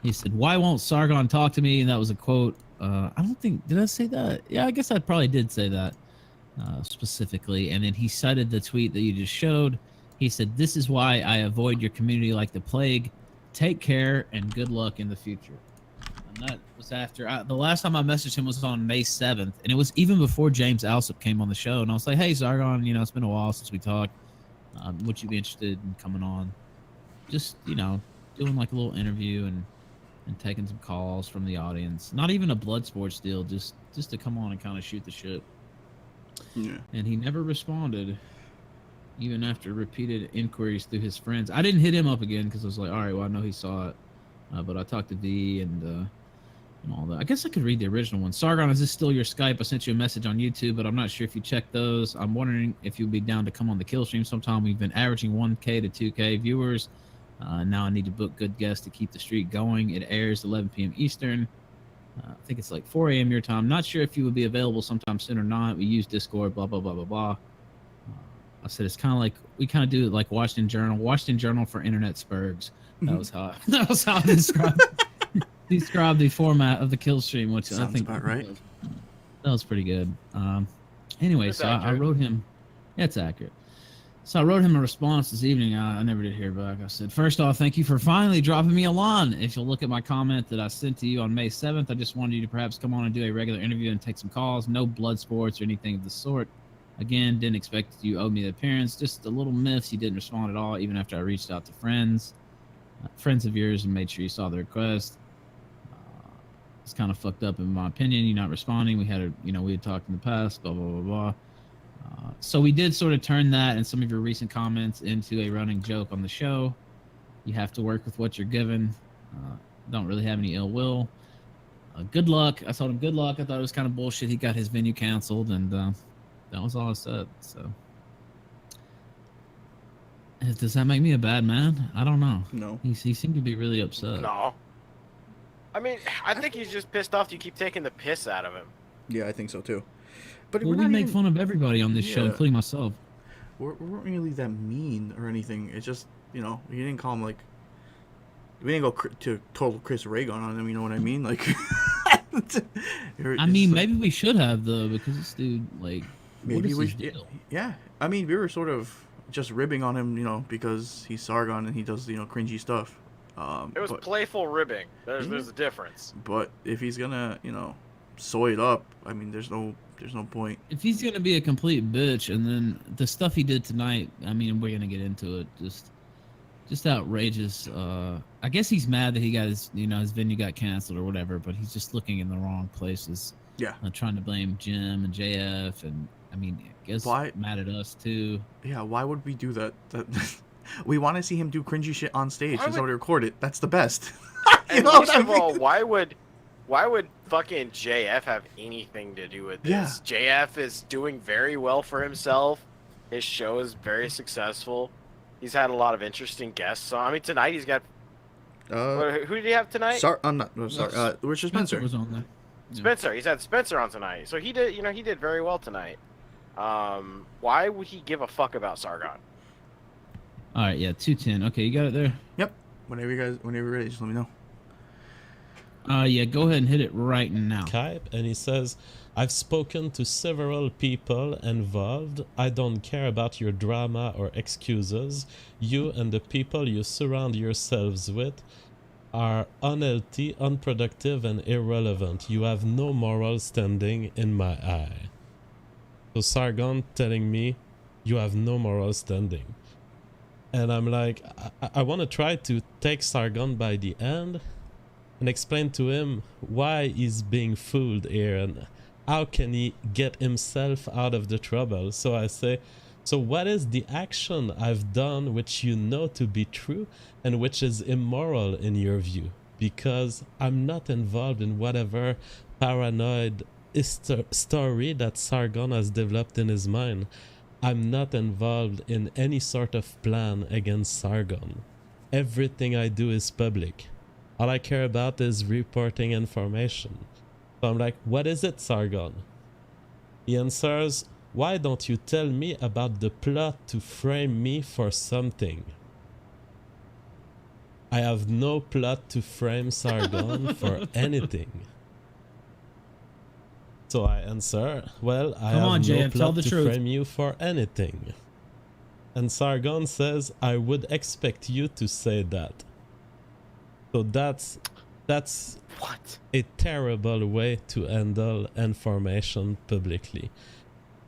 He said, "Why won't Sargon talk to me?" And that was a quote. I don't think did I say that? Yeah, I guess I probably did say that specifically. And then he cited the tweet that you just showed. He said, "This is why I avoid your community like the plague. Take care and good luck in the future." And that was after the last time I messaged him was on May 7th, and it was even before James Alsop came on the show. And I was like, "Hey, Sargon, it's been a while since we talked. Would you be interested in coming on? Just doing like a little interview and taking some calls from the audience. Not even a blood sports deal, just to come on and kind of shoot the shit." Yeah. And he never responded, even after repeated inquiries through his friends. I didn't hit him up again because I was like, all right, well, I know he saw it. But I talked to V and all that. I guess I could read the original one. Sargon, is this still your Skype? I sent you a message on YouTube, but I'm not sure if you checked those. I'm wondering if you'd be down to come on the kill stream sometime. We've been averaging 1K to 2K viewers. Now I need to book good guests to keep the streak going. It airs 11 p.m. Eastern. I think it's like 4 a.m. your time. Not sure if you would be available sometime soon or not. We use Discord, blah, blah, blah, blah, blah. I said it's kind of like, we kind of do it like Washington Journal for internet Spergs. That was how I described the format of the kill stream, which Sounds I think about right. That was pretty good. Anyway, so I wrote him. Yeah, it's accurate. So I wrote him a response this evening. I never did hear back. I said, first off, thank you for finally dropping me a line. If you'll look at my comment that I sent to you on May 7th, I just wanted you to perhaps come on and do a regular interview and take some calls. No blood sports or anything of the sort. Again, didn't expect you owed me the appearance. Just a little miffs. You didn't respond at all, even after I reached out to friends of yours and made sure you saw the request. It's kind of fucked up in my opinion. You're not responding. We had talked in the past, blah, blah, blah, blah. So we did sort of turn that and some of your recent comments into a running joke on the show. You have to work with what you're given. Don't really have any ill will. Good luck. I told him good luck. I thought it was kind of bullshit. He got his venue canceled, and that was all I said. So does that make me a bad man? I don't know. No. He seemed to be really upset. No. I mean, I think he's just pissed off you keep taking the piss out of him. Yeah, I think so too. But we make fun of everybody on this show, including myself. We weren't really that mean or anything. It's just, you didn't call him like... We didn't go to total Chris Reagan on him, you know what I mean? Like... I mean, maybe we should have, though, because this dude, like... Maybe we should... Yeah. I mean, we were sort of just ribbing on him, because he's Sargon and he does, cringy stuff. It was playful ribbing. There's a difference. But if he's gonna, soy it up, I mean, there's no point. If he's gonna be a complete bitch, and then the stuff he did tonight, I mean, we're gonna get into it. Just outrageous. I guess he's mad that he got his venue got canceled or whatever, but he's just looking in the wrong places. Yeah. Trying to blame Jim and JF, and I mean, I guess mad at us too. Yeah. Why would we do that? We want to see him do cringy shit on stage. That's how we record it. That's the best. And most of all, why would fucking JF have anything to do with this? Yeah. JF is doing very well for himself. His show is very successful. He's had a lot of interesting guests on. I mean, tonight he's got... who did he have tonight? I'm not... No, sorry. Richard Spencer was on there. Yeah. Spencer. He's had Spencer on tonight. So he did, he did very well tonight. Why would he give a fuck about Sargon? All right, yeah, 210. Okay, you got it there? Yep. Whenever you're ready, just let me know. Yeah, go ahead and hit it right now. Skype, and he says, I've spoken to several people involved. I don't care about your drama or excuses. You and the people you surround yourselves with are unhealthy, unproductive, and irrelevant. You have no moral standing in my eye. So Sargon telling me, you have no moral standing. And I'm like, I want to try to take Sargon by the end and explain to him why he's being fooled here and how can he get himself out of the trouble. So I say, so what is the action I've done which you know to be true and which is immoral in your view? Because I'm not involved in whatever paranoid story that Sargon has developed in his mind. I'm not involved in any sort of plan against Sargon. Everything I do is public. All I care about is reporting information. So I'm like, what is it, Sargon? He answers, why don't you tell me about the plot to frame me for something? I have no plot to frame Sargon for anything. So I answer, well, I Come on, have no JF, tell plot the to truth. frame you for anything. And Sargon says, I would expect you to say that. So that's What? a terrible way to handle information publicly.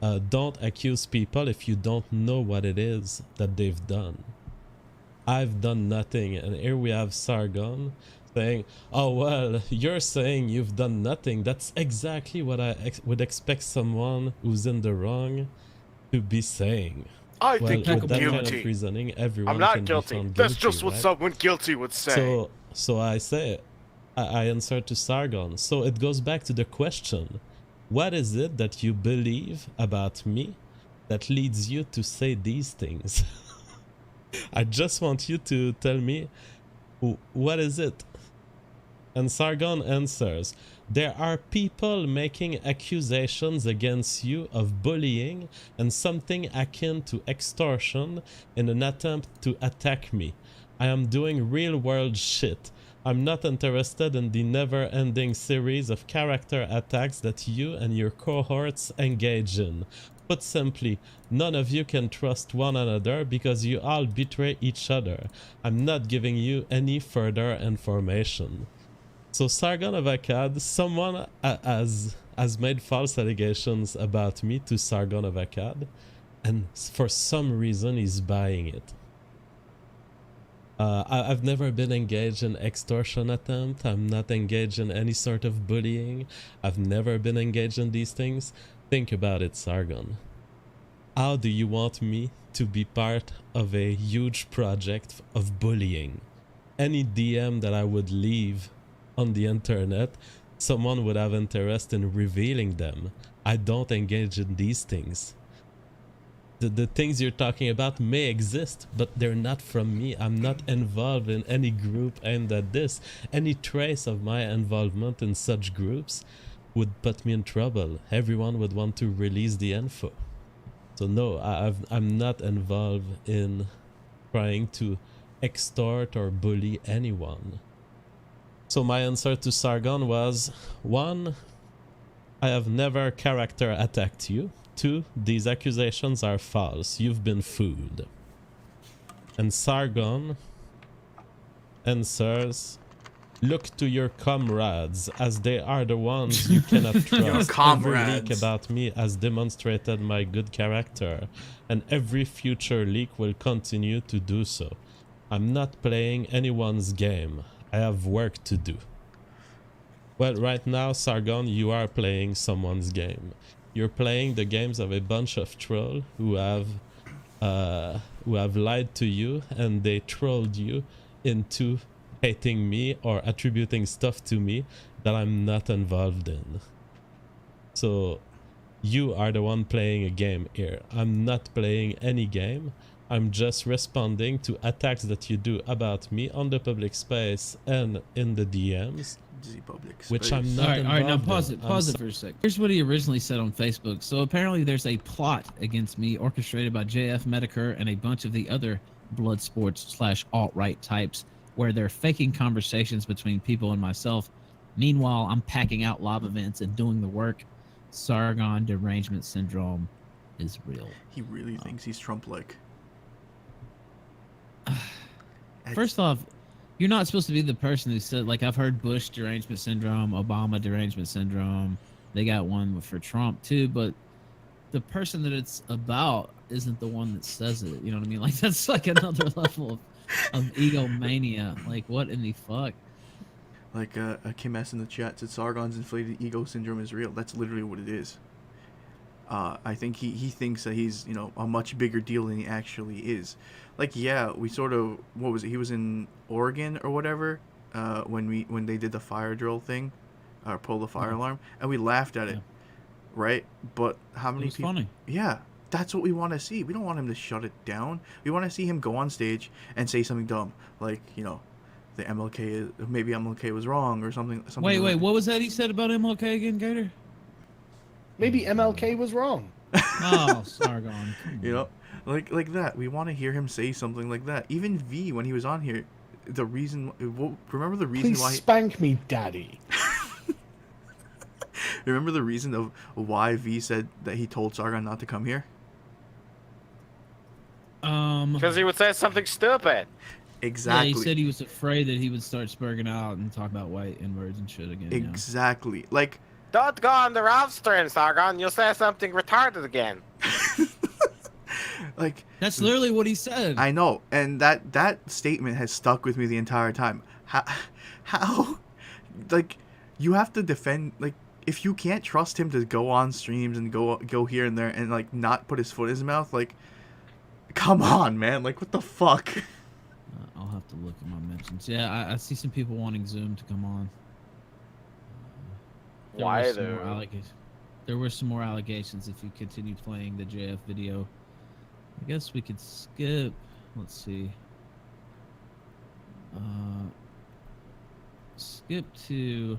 Don't accuse people if you don't know what it is that they've done. I've done nothing, and here we have Sargon saying, oh well, you're saying you've done nothing. That's exactly what I would expect someone who's in the wrong to be saying. I Well, think with you're that kind guilty. of reasoning, everyone I'm can not be guilty. found That's guilty, just what right? someone guilty would say. So I say, I answer to Sargon. So it goes back to the question, what is it that you believe about me that leads you to say these things? I just want you to tell me, what is it? And Sargon answers, there are people making accusations against you of bullying and something akin to extortion in an attempt to attack me. I am doing real world shit. I'm not interested in the never-ending series of character attacks that you and your cohorts engage in. Put simply, none of you can trust one another because you all betray each other. I'm not giving you any further information. So Sargon of Akkad, someone has made false allegations about me to Sargon of Akkad, and for some reason he's buying it. I've never been engaged in extortion attempt. I'm not engaged in any sort of bullying. I've never been engaged in these things. Think about it, Sargon. How do you want me to be part of a huge project of bullying? Any DM that I would leave on the internet, someone would have interest in revealing them. I don't engage in these things. The things you're talking about may exist, but they're not from me. I'm not involved in any group aimed at this. Any trace of my involvement in such groups would put me in trouble. Everyone would want to release the info. So no, I'm not involved in trying to extort or bully anyone. So my answer to Sargon was, 1, I have never character attacked you. 2, these accusations are false. You've been fooled. And Sargon answers, look to your comrades, as they are the ones you cannot trust. Every comrades. leak about me has demonstrated my good character, and every future leak will continue to do so. I'm not playing anyone's game. I have work to do. Well, right now, Sargon, you are playing someone's game. You're playing the games of a bunch of trolls who have lied to you, and they trolled you into hating me or attributing stuff to me that I'm not involved in. So you are the one playing a game here. I'm not playing any game. I'm just responding to attacks that you do about me on the public space and in the DMs. Which I'm not all right, now involved in. pause it for a sec. Here's what he originally said on Facebook. So apparently there's a plot against me orchestrated by JF, Metokur, and a bunch of the other blood sports / alt-right types where they're faking conversations between people and myself. Meanwhile, I'm packing out live events and doing the work. Sargon derangement syndrome is real. He really thinks he's Trump-like. First off, you're not supposed to be the person who said, like, I've heard Bush derangement syndrome, Obama derangement syndrome. They got one for Trump too, but the person that it's about isn't the one that says it. You know what I mean? Like, that's like another level of egomania. Like, what in the fuck? Like Kim S in the chat said, Sargon's inflated ego syndrome is real. That's literally what it is. I think he thinks that he's, you know, a much bigger deal than he actually is. Like, yeah, we sort of, what was it? He was in Oregon or whatever when they did the fire drill thing, or pull the fire alarm, and we laughed at it, right? But how many people? Funny. Yeah, that's what we want to see. We don't want him to shut it down. We want to see him go on stage and say something dumb, like, you know, the maybe MLK was wrong or something. Wait, like what was that he said about MLK again, Gator? Maybe MLK was wrong. Oh, Sargon. You know, like that. We want to hear him say something like that. Even V, when he was on here, the reason. Remember the reason Please why. spank me, Daddy. Remember the reason of why V said that he told Sargon not to come here? Because he would say something stupid. Exactly. Yeah, he said he was afraid that he would start spurging out and talk about white N-words and shit again. Exactly. Like, Don't go on the Ralph stream, Sargon. You'll say something retarded again. like That's literally what he said. I know, and that statement has stuck with me the entire time. How, like, you have to defend, like, if you can't trust him to go on streams and go here and there and like not put his foot in his mouth, like, come on, man, like, what the fuck? I'll have to look at my mentions. Yeah, I see some people wanting Zoom to come on. Why There were some more allegations if you continue playing the JF video. I guess we could skip. Let's see. Skip to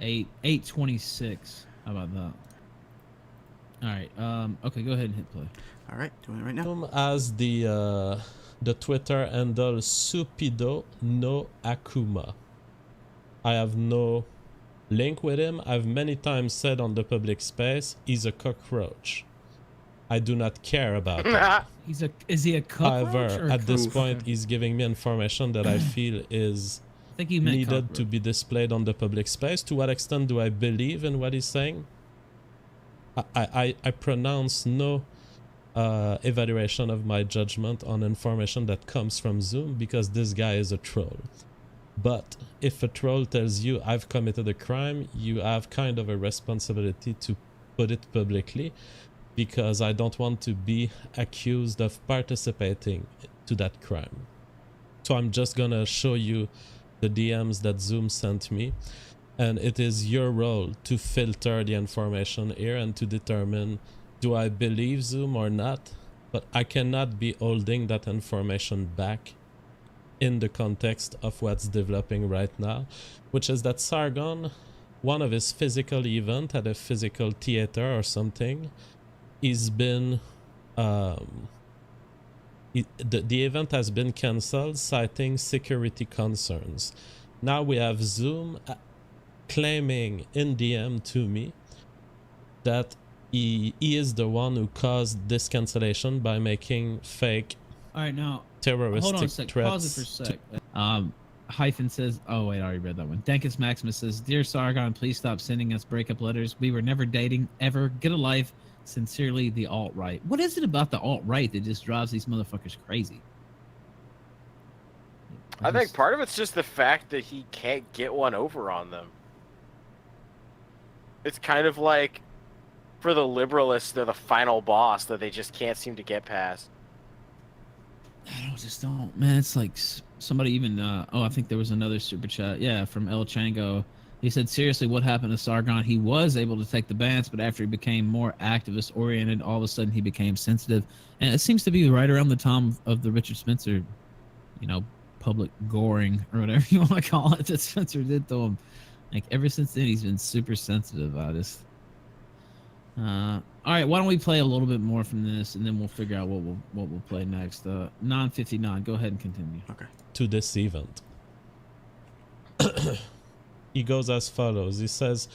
8:26. How about that? All right. Okay, go ahead and hit play. All right, doing it right now. As the Twitter handle Supido no Akuma. I have no link with him. I've many times said on the public space, he's a cockroach. I do not care about him. Is he a cockroach? However, at this point, he's giving me information that I feel is I think he meant needed cockroach. to be displayed on the public space. To what extent do I believe in what he's saying? I pronounce no evaluation of my judgment on information that comes from Zoom because this guy is a troll. But if a troll tells you I've committed a crime, you have kind of a responsibility to put it publicly, because I don't want to be accused of participating to that crime. So I'm just gonna show you the DMs that Zoom sent me, and it is your role to filter the information here and to determine, do I believe Zoom or not? But I cannot be holding that information back in the context of what's developing right now, which is that Sargon, one of his physical event at a physical theater or something, he's been the event has been cancelled, citing security concerns. Now we have Zoom claiming in DM to me that he is the one who caused this cancellation by making fake All right, now terroristic hold on a sec. threats. Pause it for a sec. Hyphen says, oh wait, I already read that one. Dankus Maximus says, "Dear Sargon, please stop sending us breakup letters. We were never dating ever. Get a life. Sincerely, the alt-right." What is it about the alt-right that just drives these motherfuckers crazy? I think part of it's just the fact that he can't get one over on them. It's kind of like, for the liberalists, they're the final boss that they just can't seem to get past. I just don't, man. It's like somebody even, I think there was another super chat. Yeah, from El Chango. He said, seriously, what happened to Sargon? He was able to take the bans, but after he became more activist oriented, all of a sudden he became sensitive. And it seems to be right around the time of the Richard Spencer, public goring or whatever you want to call it that Spencer did to him. Like, ever since then, he's been super sensitive. All right, why don't we play a little bit more from this, and then we'll figure out what we'll play next. 9:59. Go ahead and continue. Okay. To this event. He goes as follows. He says,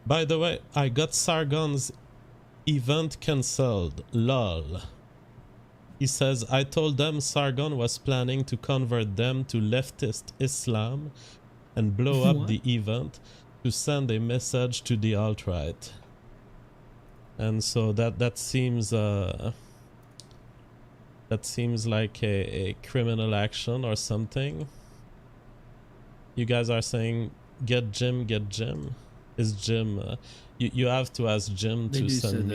"By the way, I got Sargon's event cancelled. Lol." He says, "I told them Sargon was planning to convert them to leftist Islam and blow up the event to send a message to the alt-right." And so that seems like a criminal action or something. You guys are saying get Jim. Is Jim? You have to ask Jim to send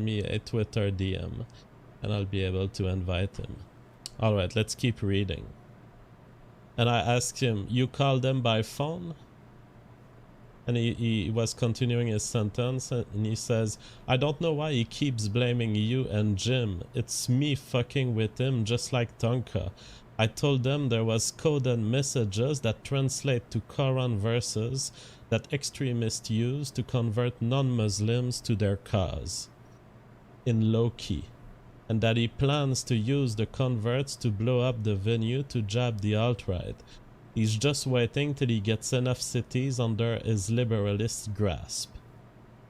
me a Twitter DM, and I'll be able to invite him. All right, let's keep reading. And I asked him, "You called them by phone?" And he was continuing his sentence, and he says, "I don't know why he keeps blaming you and Jim. It's me fucking with him, just like Tonka. I told them there was coded messages that translate to Quran verses that extremists use to convert non-Muslims to their cause. In low-key. and that he plans to use the converts to blow up the venue to jab the alt-right. He's just waiting till he gets enough cities under his liberalist grasp.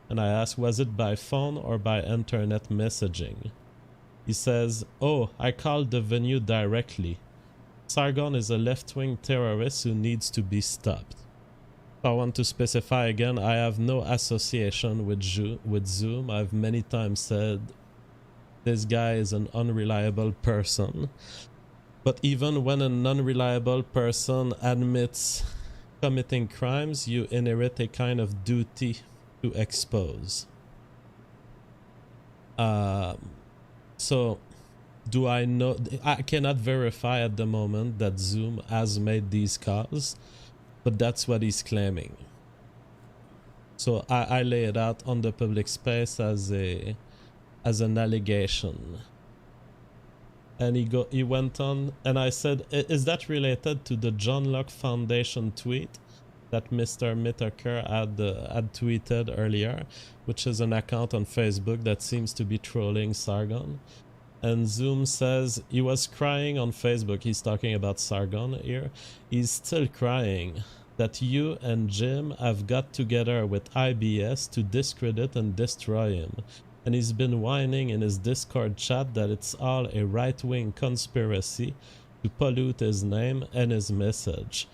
And I ask, was it by phone or by internet messaging? He says, oh, I called the venue directly. Sargon is a left-wing terrorist who needs to be stopped. I want to specify again, I have no association with Zoom. I've many times said this guy is an unreliable person. But even when an unreliable person admits committing crimes, you inherit a kind of duty to expose. So do I know? I cannot verify at the moment that Zoom has made these calls, but that's what he's claiming. So I lay it out on the public space as an allegation. And he went on, and I said, is that related to the John Locke Foundation tweet that Mr. Metokur had tweeted earlier, which is an account on Facebook that seems to be trolling Sargon? And Zoom says he was crying on Facebook. He's talking about Sargon here. He's still crying that you and Jim have got together with IBS to discredit and destroy him. And he's been whining in his Discord chat that it's all a right-wing conspiracy to pollute his name and his message.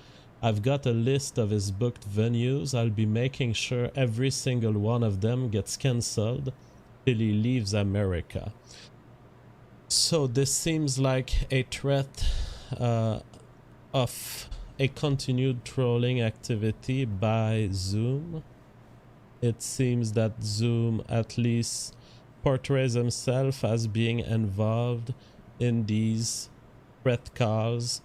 I've got a list of his booked venues. I'll be making sure every single one of them gets cancelled till he leaves America. So this seems like a threat of a continued trolling activity by Zoom. It seems that Zoom at least portrays himself as being involved in these threat calls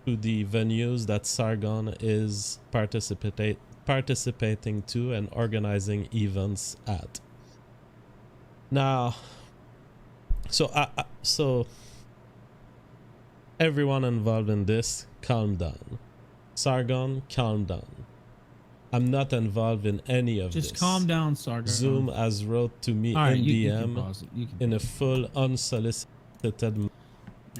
to the venues that Sargon is participating to and organizing events at. Now, so everyone involved in this, calm down. Sargon, calm down. I'm not involved in any of this. Just calm down, Sargon. Zoom has wrote to me in DM in a full unsolicited